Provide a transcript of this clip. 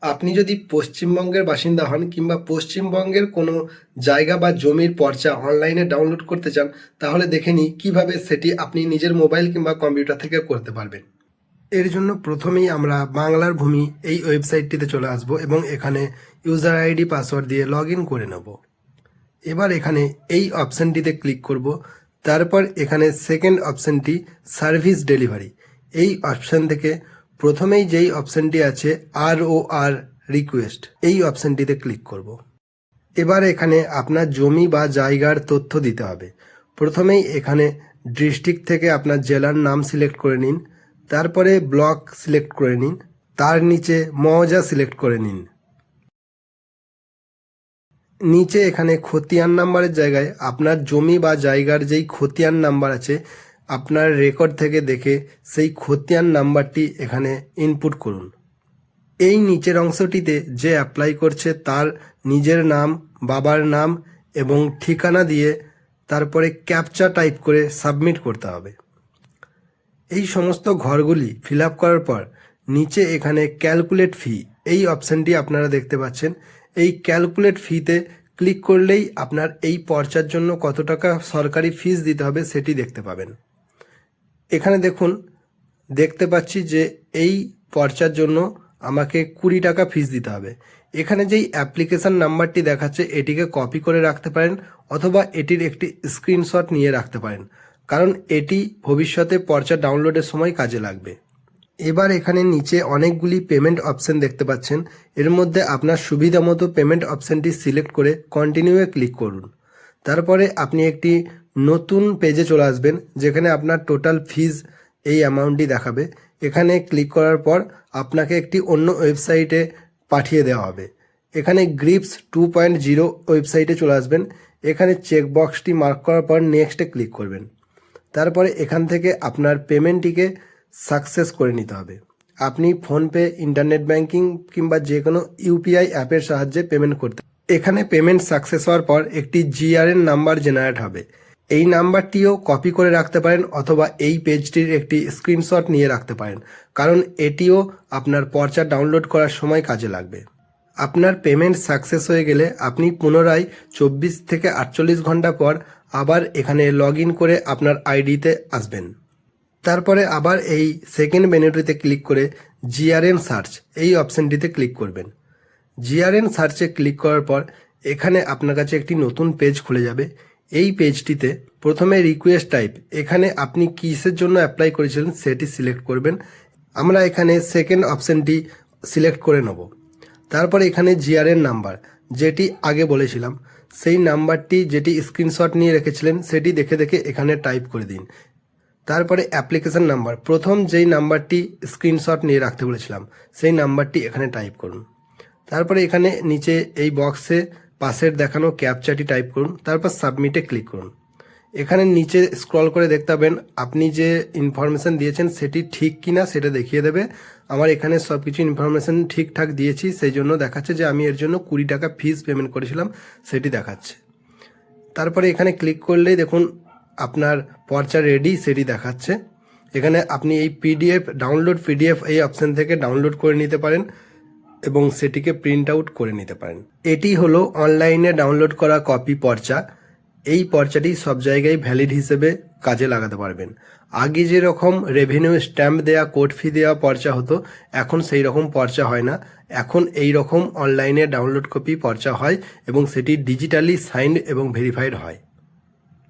আপনি যদি পশ্চিমবঙ্গের বাসিন্দা হন কিংবা পশ্চিমবঙ্গের কোনো জায়গা বা জমির পর্চা অনলাইনে ডাউনলোড করতে চান, তাহলে দেখে নিই কীভাবে সেটি আপনি নিজের মোবাইল কিংবা কম্পিউটার থেকে করতে পারবেন। এর জন্য প্রথমেই আমরা বাংলার ভূমি এই ওয়েবসাইটটিতে চলে আসব এবং এখানে ইউজার আইডি পাসওয়ার্ড দিয়ে লগ ইন করে নেব। এবার এখানে এই অপশানটিতে ক্লিক করব। তারপর এখানে সেকেন্ড অপশানটি সার্ভিস ডেলিভারি, এই অপশান থেকে প্রথমেই যেই অপশানটি আছে ROR রিকোয়েস্ট, এই অপশানটিতে ক্লিক করব। এবার এখানে আপনার জমি বা জায়গার তথ্য দিতে হবে। প্রথমেই এখানে ডিস্ট্রিক্ট থেকে আপনার জেলার নাম সিলেক্ট করে নিন, তারপরে ব্লক সিলেক্ট করে নিন, তার নিচে মৌজা সিলেক্ট করে নিন। নিচে এখানে খতিয়ান নাম্বারের জায়গায় আপনার জমি বা জায়গার যেই খতিয়ান নাম্বার আছে আপনার রেকর্ড থেকে দেখে সেই খতিয়ান নাম্বারটি এখানে ইনপুট করুন। এই নিচের অংশটিতে যে অ্যাপ্লাই করছে তার নিজের নাম, বাবার নাম এবং ঠিকানা দিয়ে তারপরে ক্যাপচা টাইপ করে সাবমিট করতে হবে। এই সমস্ত ঘরগুলি ফিল আপ করার পর নিচে এখানে ক্যালকুলেট ফি, এই অপশানটি আপনারা দেখতে পাচ্ছেন। এই ক্যালকুলেট ফিতে ক্লিক করলেই আপনার এই পর্চার জন্য কত টাকা সরকারি ফিস দিতে হবে সেটি দেখতে পাবেন। এখানে দেখুন, দেখতে পাচ্ছি যে এই পর্চার জন্য আমাকে 20 টাকা ফিস দিতে হবে। এখানে যেই অ্যাপ্লিকেশান নাম্বারটি দেখাচ্ছে এটিকে কপি করে রাখতে পারেন অথবা এটির একটি স্ক্রিনশট নিয়ে রাখতে পারেন, কারণ এটি ভবিষ্যতে পর্চা ডাউনলোডের সময় কাজে লাগবে। এবার এখানে নিচে অনেকগুলি পেমেন্ট অপশান দেখতে পাচ্ছেন। এর মধ্যে আপনার সুবিধা মতো পেমেন্ট অপশানটি সিলেক্ট করে কন্টিনিউয়ে ক্লিক করুন। তারপরে আপনি একটি নতুন পেজে চলে আসবেন যেখানে আপনার টোটাল ফিজ এই অ্যামাউন্টটি দেখাবে। এখানে ক্লিক করার পর আপনাকে একটি অন্য ওয়েবসাইটে পাঠিয়ে দেওয়া হবে। এখানে গ্রিপস 2.0 ওয়েবসাইটে চলে আসবেন। এখানে চেকবক্সটি মার্ক করার পর নেক্সটে ক্লিক করবেন। তারপরে এখান থেকে আপনার পেমেন্টটিকে সাকসেস করে নিতে হবে। আপনি ফোনপে, ইন্টারনেট ব্যাংকিং কিংবা যে কোনো ইউপিআই অ্যাপের সাহায্যে পেমেন্ট করতে। এখানে পেমেন্ট সাকসেস হওয়ার পর একটি GRN নাম্বার জেনারেট হবে। এই নাম্বারটিও কপি করে রাখতে পারেন অথবা এই পেজটির একটি স্ক্রিনশট নিয়ে রাখতে পারেন, কারণ এটিও আপনার পর্চা ডাউনলোড করার সময় কাজে লাগবে। আপনার পেমেন্ট সাকসেস হয়ে গেলে আপনি পুনরায় 24 থেকে 48 ঘন্টা পর আবার এখানে লগ ইন করে আপনার আইডিতে আসবেন। তারপরে আবার এই সেকেন্ড মেনুটিতে ক্লিক করে GRN সার্চ, এই অপশানটিতে ক্লিক করবেন। GRN সার্চে ক্লিক করার পর এখানে আপনার কাছে একটি নতুন পেজ খুলে যাবে। এই পেজটিতে প্রথমে রিকোয়েস্ট টাইপ, এখানে আপনি কিসের জন্য অ্যাপ্লাই করেছিলেন সেটি সিলেক্ট করবেন। আমরা এখানে সেকেন্ড অপশানটি সিলেক্ট করে নেব। তারপরে এখানে GRN নাম্বার, যেটি আগে বলেছিলাম সেই নাম্বারটি যেটি স্ক্রিনশট নিয়ে রেখেছিলেন সেটি দেখে দেখে এখানে টাইপ করে দিন। তারপরে অ্যাপ্লিকেশান নাম্বার, প্রথম যেই নাম্বারটি স্ক্রিনশট নিয়ে রাখতে বলেছিলাম সেই নাম্বারটি এখানে টাইপ করুন। তারপরে এখানে নিচে এই বক্সে পাশের দেখানো ক্যাপচাটি টাইপ করুন, তারপর সাবমিটে ক্লিক করুন। এখানে নিচে স্ক্রল করে দেখতে পাবেন আপনি যে ইনফরমেশান দিয়েছেন সেটি ঠিক কিনা সেটা দেখিয়ে দেবে। আমার এখানে সব কিছু ইনফরমেশান ঠিকঠাক দিয়েছি, সেই জন্য দেখাচ্ছে যে আমি এর জন্য 20 টাকা ফিস পেমেন্ট করেছিলাম সেটি দেখাচ্ছে। তারপরে এখানে ক্লিক করলেই দেখুন আপনার পর্চা রেডি সেটি দেখাচ্ছে। এখানে আপনি এই ডাউনলোড পিডিএফ এই অপশান থেকে ডাউনলোড করে নিতে পারেন এবং সেটিকে প্রিন্ট আউট করে নিতে পারেন। এটি হলো অনলাইনে ডাউনলোড করা কপি পর্চা। এই পর্চাটি সব জায়গায় ভ্যালিড হিসেবে কাজে লাগাতে পারবেন। আগে যেরকম রেভিনিউ স্ট্যাম্প দেয়া, কোর্ট ফি দেওয়া পর্চা হতো, এখন সেই রকম পর্চা হয় না। এখন এই রকম অনলাইনে ডাউনলোড কপি পর্চা হয় এবং সেটি ডিজিটালি সাইন্ড এবং ভেরিফাইড হয়।